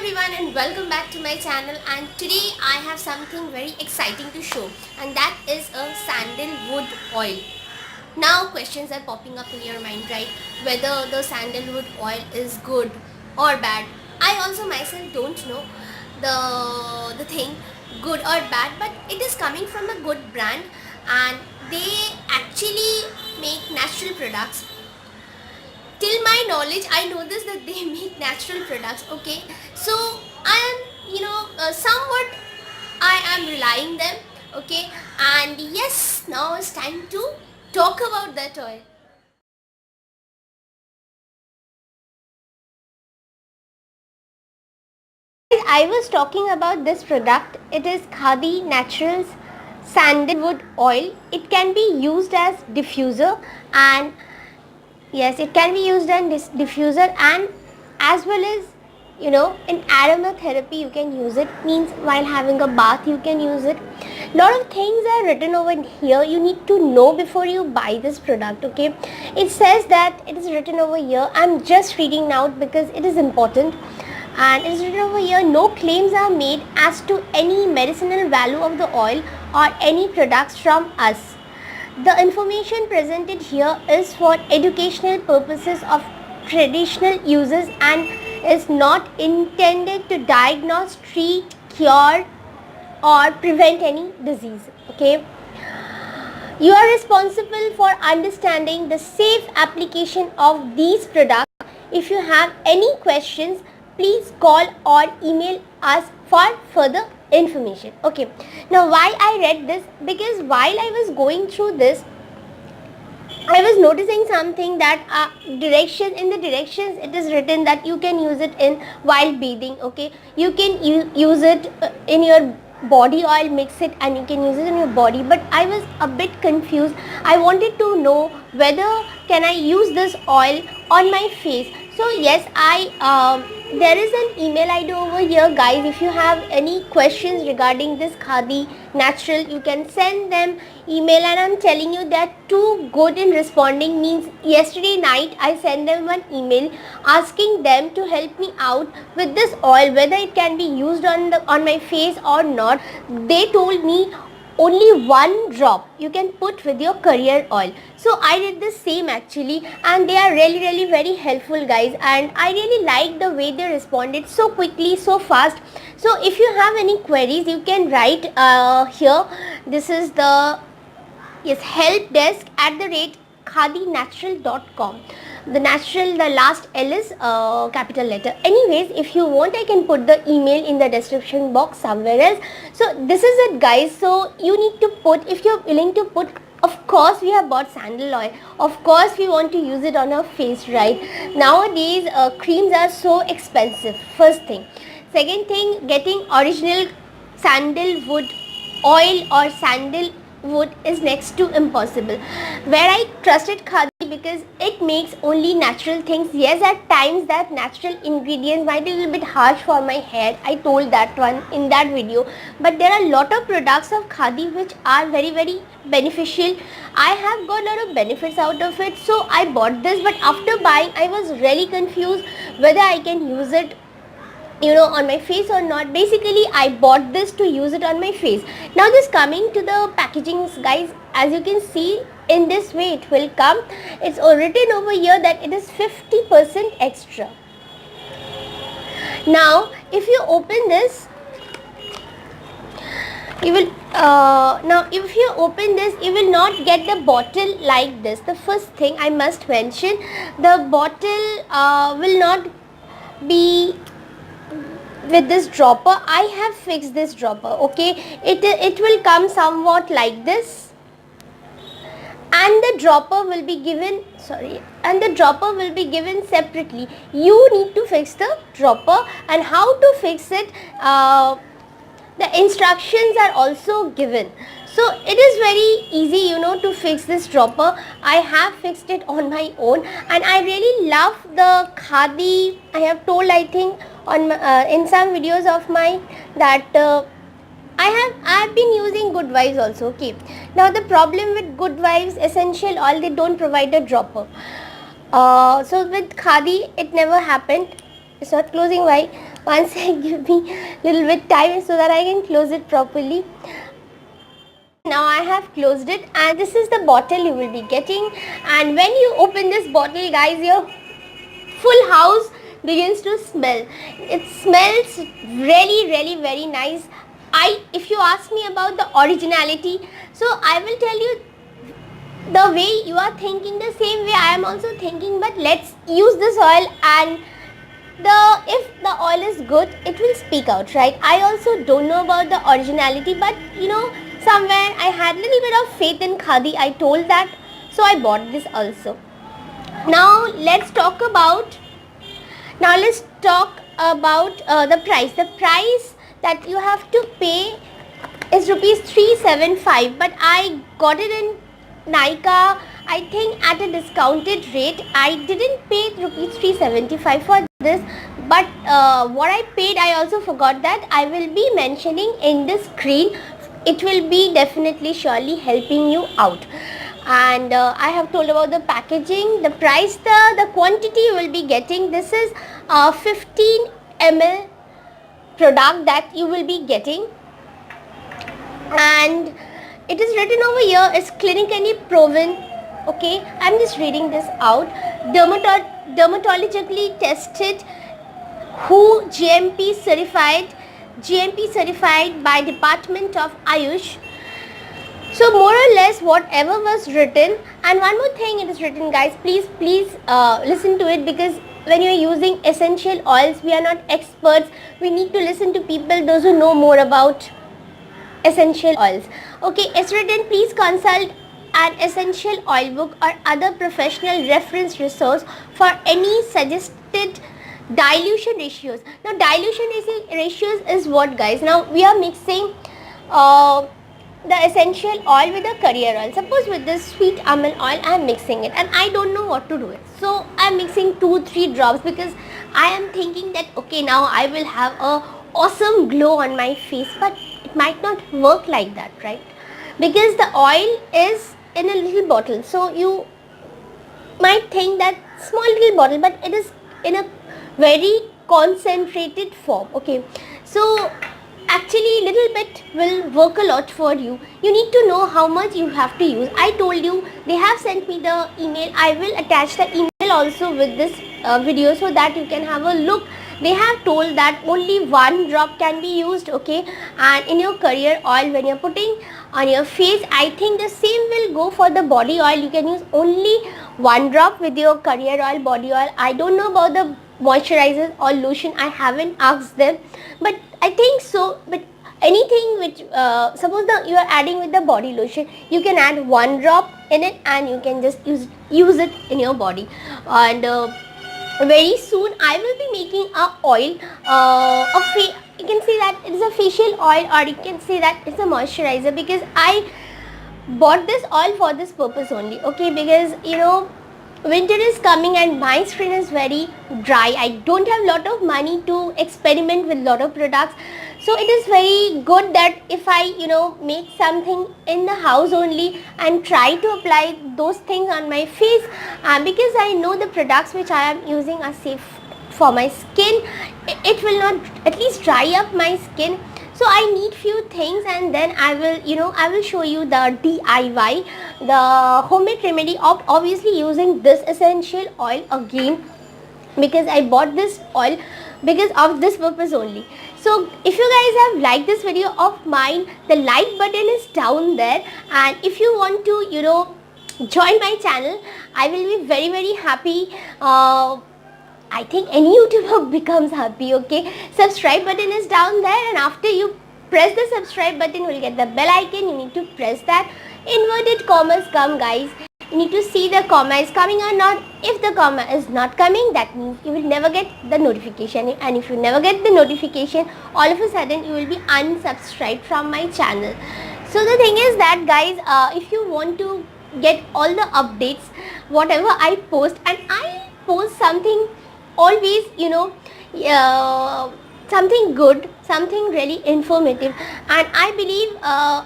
everyone and welcome back to my channel, and today I have something very exciting to show, and that is a sandalwood oil. Now questions are popping up in your mind, right? Whether the sandalwood oil is good or bad. I also myself don't know the thing good or bad, but it is coming from a good brand and they actually make natural products. Till my knowledge, I know this that they make natural products. Okay, so I am somewhat I am relying them. Okay, and yes, now it's time to talk about that oil. I was talking about this product. It is Khadi Naturals Sandalwood Oil. It can be used as diffuser, and yes, it can be used as diffuser, and as well as in aroma therapy you can use it. Means while having a bath you can use it. Lot of things are written over here. You need to know before you buy this product. Okay, it says that it is written over here. I'm just reading out because it is important. And it is written over here, no claims are made as to any medicinal value of the oil or any products from us. The information presented here is for educational purposes of traditional uses and is not intended to diagnose, treat, cure or prevent any disease. Okay. You are responsible for understanding the safe application of these products. If you have any questions, please call or email us for further information. Okay, now why I read this? Because while I was going through this, I was noticing something that in the directions it is written that you can use it in while bathing. Okay, you can use it in your body oil, mix it and you can use it in your body. But I was a bit confused. I wanted to know whether can I use this oil on my face. So yes, there is an email ID over here, guys. If you have any questions regarding this Khadi Natural, you can send them email, and I'm telling you they're too good in responding. Means yesterday night I sent them one email asking them to help me out with this oil, whether it can be used on my face or not. They told me only one drop you can put with your career oil. So I did the same actually, and they are really very helpful, guys, and I really like the way they responded so quickly, so fast. So if you have any queries, you can write here. This is the help desk @khadinatural.com. The last L is capital letter. Anyways, if you want, I can put the email in the description box somewhere else. So this is it, guys. So you need to put, if you're willing to put, of course we have bought sandal oil, of course we want to use it on our face, right? Nowadays creams are so expensive, first thing. Second thing, getting original sandalwood oil or sandalwood is next to impossible. Where I trusted Khadi because it makes only natural things. Yes, at times that natural ingredients might be a little bit harsh for my hair. I told that one in that video. But there are a lot of products of Khadi which are very beneficial. I have got a lot of benefits out of it. So I bought this, but after buying I was really confused whether I can use it on my face or not. Basically I bought this to use it on my face. Now this coming to the packaging, guys, as you can see, in this way it will come. It's written over here that it is 50% extra. Now if you open this, you will if you open this, you will not get the bottle like this. The first thing I must mention, the bottle will not be with this dropper. I have fixed this dropper. Okay, it will come somewhat like this, and the dropper will be given separately. You need to fix the dropper, and how to fix it, the instructions are also given. So it is very easy to fix this dropper. I have fixed it on my own, and I really love the Khadi. I have told, I think, on in some videos of mine that I have been using Good Vibes also. Okay, now the problem with Good Vibes Essential Oil, they don't provide a dropper. So with Khadi it never happened. It's not closing. Why? Once give me little bit time so that I can close it properly. Now I have closed it, and this is the bottle you will be getting. And when you open this bottle, guys, your full house begins to smell. It smells really very nice. If you ask me about the originality, so I will tell you, the way you are thinking, the same way I am also thinking, but let's use this oil, and if the oil is good, it will speak out, right? I also don't know about the originality, but somewhere I had a little bit of faith in Khadi. I told that, so I bought this also. Now let's talk about the price. The price that you have to pay is rupees 375, but I got it in Nykaa, I think at a discounted rate. I didn't pay rupees 375 for this, but what I paid, I also forgot that. I will be mentioning in the screen. It will be definitely surely helping you out. And I have told about the packaging, the price, the quantity you will be getting. This is 15 ml product that you will be getting, and it is written over here, is clinically proven. Okay, I'm just reading this out. Dermatologically tested, WHO GMP certified by Department of Ayush. So more or less whatever was written. And one more thing, it is written, guys, please listen to it, because when you are using essential oils, we are not experts. We need to listen to people, those who know more about essential oils. Okay, it's written, please consult an essential oil book or other professional reference resource for any suggested dilution ratios. Now dilution ratios is what, guys? Now we are mixing the essential oil with the carrier oil. Suppose with this sweet almond oil I am mixing it, and I don't know what to do it, so I am mixing 2-3 drops, because I am thinking that okay, now I will have a awesome glow on my face. But it might not work like that, right? Because the oil is in a little bottle, so you might think that small little bottle, but it is in a very concentrated form. Okay, so actually little bit will work a lot for you. You need to know how much you have to use. I told you, they have sent me the email. I will attach the email also with this video, so that you can have a look. They have told that only 1 drop can be used, okay? And in your carrier oil, when you're putting on your face, I think the same will go for the body oil. You can use only 1 drop with your carrier oil, body oil. I don't know about the moisturizers or lotion. I haven't asked them, but I think so. But anything which suppose you are adding with the body lotion, you can add 1 drop in it, and you can just use it in your body. And very soon I will be making a oil, you can say that it is a facial oil, or you can say that it's a moisturizer, because I bought this oil for this purpose only. Okay, because winter is coming and my skin is very dry. I don't have lot of money to experiment with lot of products, so it is very good that if I make something in the house only and try to apply those things on my face, because I know the products which I am using are safe for my skin. It will not at least dry up my skin. So I need few things, and then I will show you the DIY, the homemade remedy of obviously using this essential oil again, because I bought this oil because of this purpose only. So if you guys have liked this video of mine, the like button is down there, and if you want to join my channel, I will be very happy. I think any YouTuber becomes happy. Okay, subscribe button is down there, and after you press the subscribe button, you will get the bell icon. You need to press that. Inverted commas come, guys. You need to see the comma is coming or not. If the comma is not coming, that means you will never get the notification, and if you never get the notification, all of a sudden you will be unsubscribed from my channel. So the thing is that, guys, if you want to get all the updates, whatever I post, and I post something always, something good, something really informative, and I believe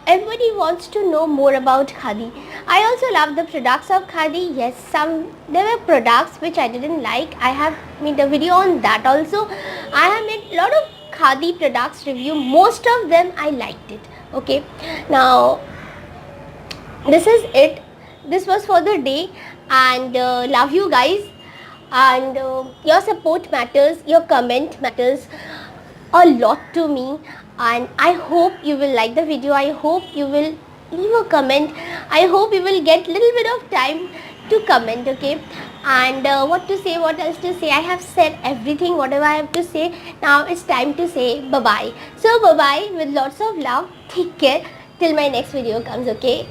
everybody wants to know more about Khadi. I also love the products of Khadi. Yes, there were products which I didn't like. I have made a video on that also. I have made a lot Khadi products review. Most of them I liked it. Okay, now this is it. This was for the day, and love you guys, and your support matters, your comment matters a lot to me, and I hope you will like the video. I hope you will leave a comment. I hope you will get little bit of time to comment. Okay, and what to say, what else to say, I have said everything whatever I have to say. Now it's time to say bye bye. So bye bye with lots of love. Take care till my next video comes. Okay.